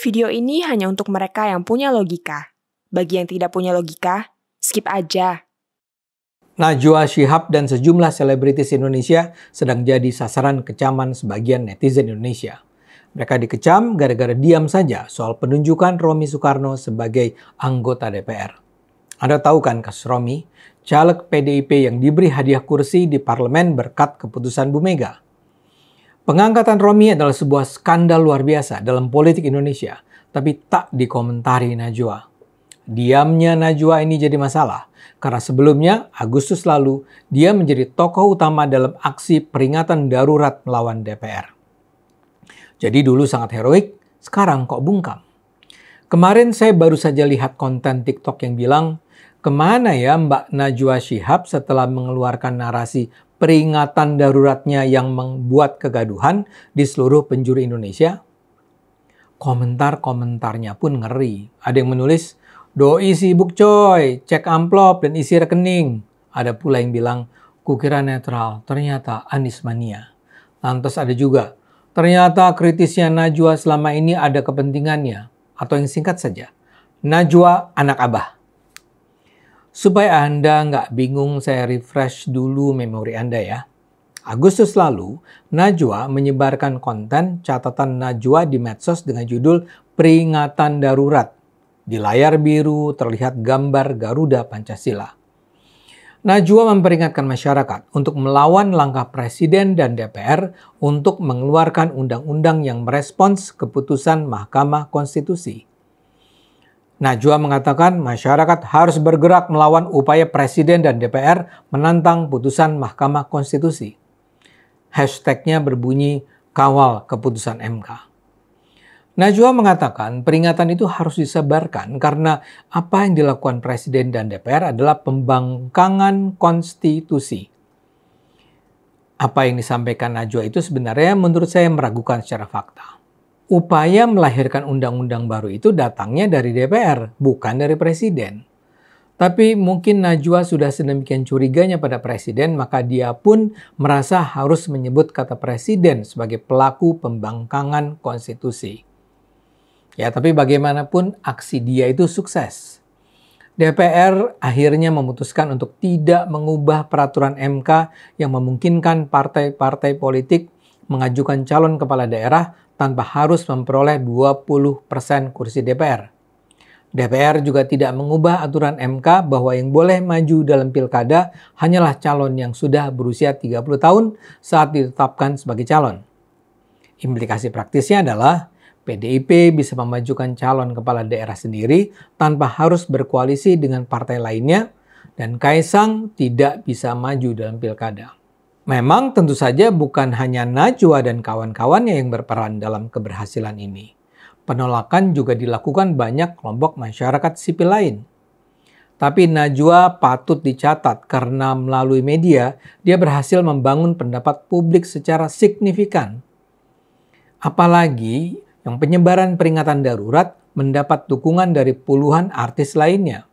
Video ini hanya untuk mereka yang punya logika. Bagi yang tidak punya logika, skip aja. Najwa Shihab dan sejumlah selebritis Indonesia sedang jadi sasaran kecaman sebagian netizen Indonesia. Mereka dikecam gara-gara diam saja soal penunjukan Romy Soekarno sebagai anggota DPR. Anda tahu kan kasus Romy, caleg PDIP yang diberi hadiah kursi di parlemen berkat keputusan Bu Mega. Pengangkatan Romy adalah sebuah skandal luar biasa dalam politik Indonesia, tapi tak dikomentari Najwa. Diamnya Najwa ini jadi masalah, karena sebelumnya, Agustus lalu, dia menjadi tokoh utama dalam aksi peringatan darurat melawan DPR. Jadi dulu sangat heroik, sekarang kok bungkam. Kemarin saya baru saja lihat konten TikTok yang bilang, kemana ya Mbak Najwa Shihab setelah mengeluarkan narasi peringatan daruratnya yang membuat kegaduhan di seluruh penjuru Indonesia? Komentar-komentarnya pun ngeri. Ada yang menulis, doi sibuk coy, cek amplop dan isi rekening. Ada pula yang bilang, kukira netral, ternyata Anies mania. Lantas ada juga, ternyata kritisnya Najwa selama ini ada kepentingannya. Atau yang singkat saja, Najwa anak abah. Supaya Anda nggak bingung, saya refresh dulu memori Anda ya. Agustus lalu, Najwa menyebarkan konten catatan Najwa di medsos dengan judul Peringatan Darurat. Di layar biru terlihat gambar Garuda Pancasila. Najwa memperingatkan masyarakat untuk melawan langkah Presiden dan DPR untuk mengeluarkan undang-undang yang merespons keputusan Mahkamah Konstitusi. Najwa mengatakan masyarakat harus bergerak melawan upaya Presiden dan DPR menantang putusan Mahkamah Konstitusi. Hashtagnya berbunyi kawal keputusan MK. Najwa mengatakan peringatan itu harus disebarkan karena apa yang dilakukan Presiden dan DPR adalah pembangkangan konstitusi. Apa yang disampaikan Najwa itu sebenarnya menurut saya meragukan secara fakta. Upaya melahirkan undang-undang baru itu datangnya dari DPR, bukan dari Presiden. Tapi mungkin Najwa sudah sedemikian curiganya pada Presiden, maka dia pun merasa harus menyebut kata Presiden sebagai pelaku pembangkangan konstitusi. Ya, tapi bagaimanapun aksi dia itu sukses. DPR akhirnya memutuskan untuk tidak mengubah peraturan MK yang memungkinkan partai-partai politik mengajukan calon kepala daerah tanpa harus memperoleh 20% kursi DPR. DPR juga tidak mengubah aturan MK bahwa yang boleh maju dalam pilkada hanyalah calon yang sudah berusia 30 tahun saat ditetapkan sebagai calon. Implikasi praktisnya adalah PDIP bisa memajukan calon kepala daerah sendiri tanpa harus berkoalisi dengan partai lainnya, dan Kaisang tidak bisa maju dalam pilkada. Memang tentu saja bukan hanya Najwa dan kawan-kawannya yang berperan dalam keberhasilan ini. Penolakan juga dilakukan banyak kelompok masyarakat sipil lain. Tapi Najwa patut dicatat karena melalui media dia berhasil membangun pendapat publik secara signifikan. Apalagi yang penyebaran peringatan darurat mendapat dukungan dari puluhan artis lainnya.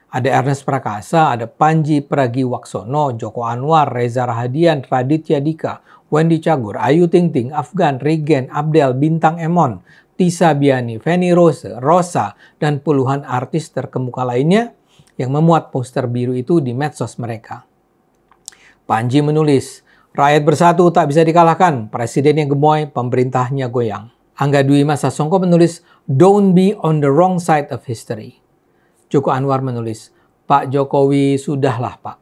Ada Ernest Prakasa, ada Panji Pragiwaksono, Joko Anwar, Reza Rahadian, Raditya Dika, Wendy Cagur, Ayu Ting Ting, Afgan, Regen, Abdel, Bintang Emon, Tisa Biani, Feni Rose, Rosa, dan puluhan artis terkemuka lainnya yang memuat poster biru itu di medsos mereka. Panji menulis, rakyat bersatu tak bisa dikalahkan, presidennya gemoy, pemerintahnya goyang. Angga Dwi Masa Songko menulis, don't be on the wrong side of history. Joko Anwar menulis, Pak Jokowi sudahlah Pak.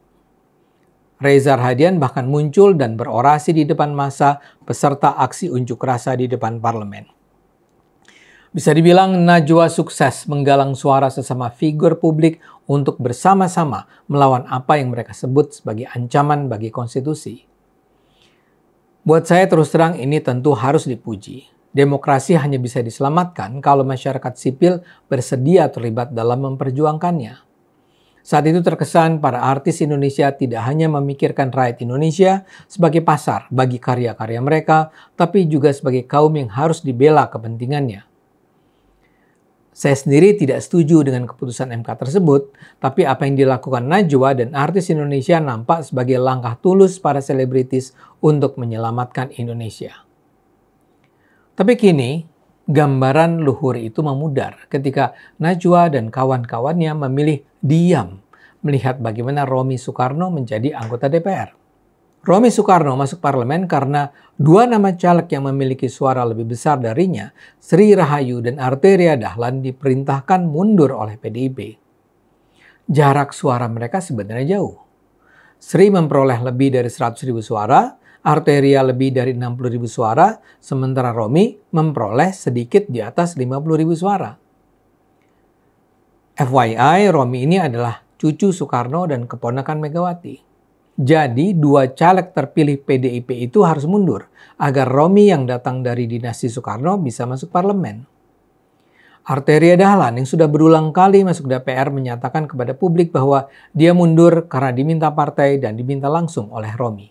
Reza Rahadian bahkan muncul dan berorasi di depan massa peserta aksi unjuk rasa di depan parlemen. Bisa dibilang Najwa sukses menggalang suara sesama figur publik untuk bersama-sama melawan apa yang mereka sebut sebagai ancaman bagi konstitusi. Buat saya terus terang ini tentu harus dipuji. Demokrasi hanya bisa diselamatkan kalau masyarakat sipil bersedia terlibat dalam memperjuangkannya. Saat itu terkesan para artis Indonesia tidak hanya memikirkan rakyat Indonesia sebagai pasar bagi karya-karya mereka, tapi juga sebagai kaum yang harus dibela kepentingannya. Saya sendiri tidak setuju dengan keputusan MK tersebut, tapi apa yang dilakukan Najwa dan artis Indonesia nampak sebagai langkah tulus para selebritis untuk menyelamatkan Indonesia. Tapi kini, Gambaran luhur itu memudar ketika Najwa dan kawan-kawannya memilih diam melihat bagaimana Romi Soekarno menjadi anggota DPR. Romi Soekarno masuk parlemen karena dua nama caleg yang memiliki suara lebih besar darinya, Sri Rahayu dan Arteria Dahlan, diperintahkan mundur oleh PDIP. Jarak suara mereka sebenarnya jauh. Sri memperoleh lebih dari 100.000 suara, Arteria lebih dari 60.000 suara, sementara Romi memperoleh sedikit di atas 50.000 suara. FYI, Romi ini adalah cucu Soekarno dan keponakan Megawati. Jadi, dua caleg terpilih PDIP itu harus mundur agar Romi yang datang dari dinasti Soekarno bisa masuk parlemen. Arteria Dahlan yang sudah berulang kali masuk DPR menyatakan kepada publik bahwa dia mundur karena diminta partai dan diminta langsung oleh Romi.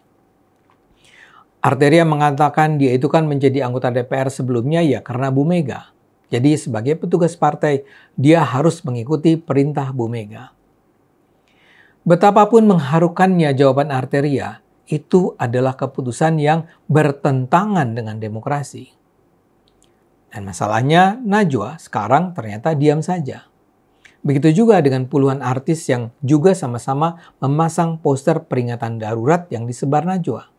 Arteria mengatakan dia itu kan menjadi anggota DPR sebelumnya ya karena Bu Mega. Jadi sebagai petugas partai, dia harus mengikuti perintah Bu Mega. Betapapun mengharukannya jawaban Arteria, itu adalah keputusan yang bertentangan dengan demokrasi. Dan masalahnya, Najwa sekarang ternyata diam saja. Begitu juga dengan puluhan artis yang juga sama-sama memasang poster peringatan darurat yang disebar Najwa.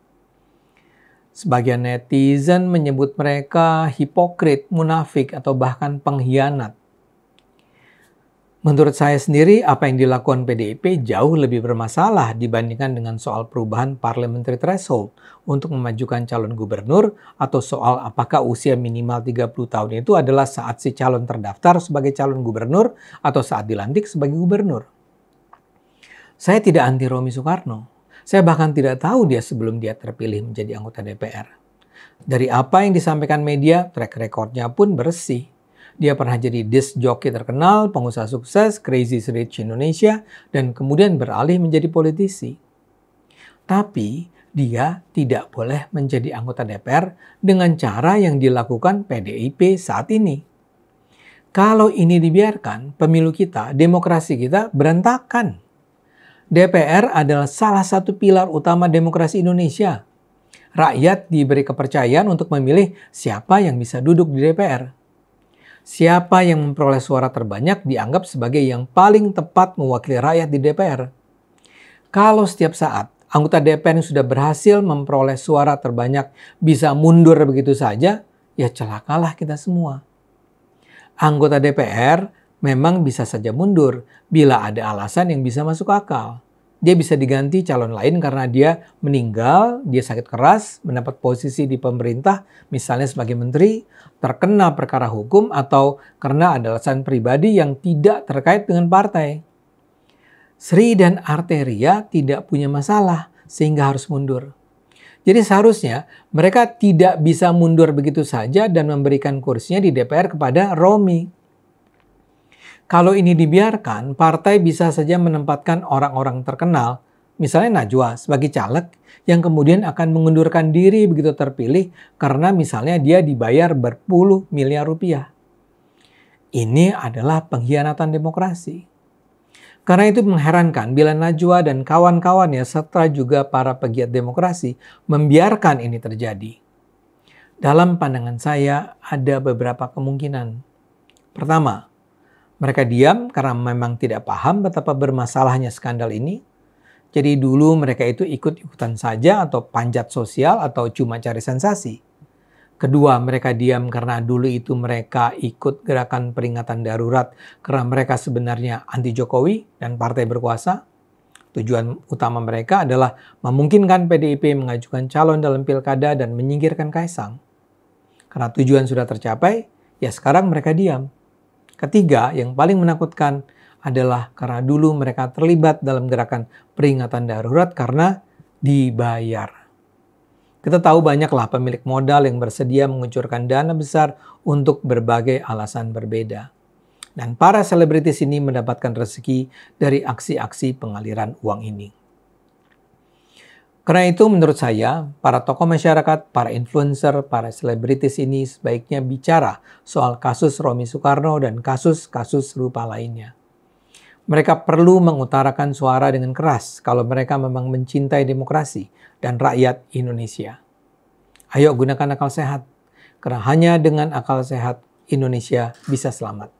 Sebagian netizen menyebut mereka hipokrit, munafik, atau bahkan pengkhianat. Menurut saya sendiri, apa yang dilakukan PDIP jauh lebih bermasalah dibandingkan dengan soal perubahan parliamentary threshold untuk memajukan calon gubernur atau soal apakah usia minimal 30 tahun itu adalah saat si calon terdaftar sebagai calon gubernur atau saat dilantik sebagai gubernur. Saya tidak anti Romi Soekarno. Saya bahkan tidak tahu dia sebelum dia terpilih menjadi anggota DPR. Dari apa yang disampaikan media, track recordnya pun bersih. Dia pernah jadi disc jockey terkenal, pengusaha sukses, Crazy Rich Indonesia, dan kemudian beralih menjadi politisi. Tapi dia tidak boleh menjadi anggota DPR dengan cara yang dilakukan PDIP saat ini. Kalau ini dibiarkan, pemilu kita, demokrasi kita berantakan. DPR adalah salah satu pilar utama demokrasi Indonesia. Rakyat diberi kepercayaan untuk memilih siapa yang bisa duduk di DPR. Siapa yang memperoleh suara terbanyak dianggap sebagai yang paling tepat mewakili rakyat di DPR. Kalau setiap saat anggota DPR yang sudah berhasil memperoleh suara terbanyak bisa mundur begitu saja, ya celakalah kita semua. Anggota DPR memang bisa saja mundur bila ada alasan yang bisa masuk akal. Dia bisa diganti calon lain karena dia meninggal, dia sakit keras, mendapat posisi di pemerintah, misalnya sebagai menteri, terkena perkara hukum, atau karena ada alasan pribadi yang tidak terkait dengan partai. Sri dan Arteria tidak punya masalah sehingga harus mundur. Jadi seharusnya mereka tidak bisa mundur begitu saja dan memberikan kursinya di DPR kepada Romi. Kalau ini dibiarkan, partai bisa saja menempatkan orang-orang terkenal, misalnya Najwa sebagai caleg, yang kemudian akan mengundurkan diri begitu terpilih karena misalnya dia dibayar berpuluh miliar rupiah. Ini adalah pengkhianatan demokrasi. Karena itu mengherankan bila Najwa dan kawan-kawannya serta juga para pegiat demokrasi membiarkan ini terjadi. Dalam pandangan saya ada beberapa kemungkinan. Pertama, mereka diam karena memang tidak paham betapa bermasalahnya skandal ini. Jadi dulu mereka itu ikut-ikutan saja atau panjat sosial atau cuma cari sensasi. Kedua, mereka diam karena dulu itu mereka ikut gerakan peringatan darurat karena mereka sebenarnya anti Jokowi dan partai berkuasa. Tujuan utama mereka adalah memungkinkan PDIP mengajukan calon dalam pilkada dan menyingkirkan Kaisang. Karena tujuan sudah tercapai, ya sekarang mereka diam. Ketiga, yang paling menakutkan adalah karena dulu mereka terlibat dalam gerakan peringatan darurat karena dibayar. Kita tahu banyaklah pemilik modal yang bersedia mengucurkan dana besar untuk berbagai alasan berbeda. Dan para selebritis ini mendapatkan rezeki dari aksi-aksi pengaliran uang ini. Karena itu menurut saya, para tokoh masyarakat, para influencer, para selebritis ini sebaiknya bicara soal kasus Romi Soekarno dan kasus-kasus serupa lainnya. Mereka perlu mengutarakan suara dengan keras kalau mereka memang mencintai demokrasi dan rakyat Indonesia. Ayo gunakan akal sehat, karena hanya dengan akal sehat Indonesia bisa selamat.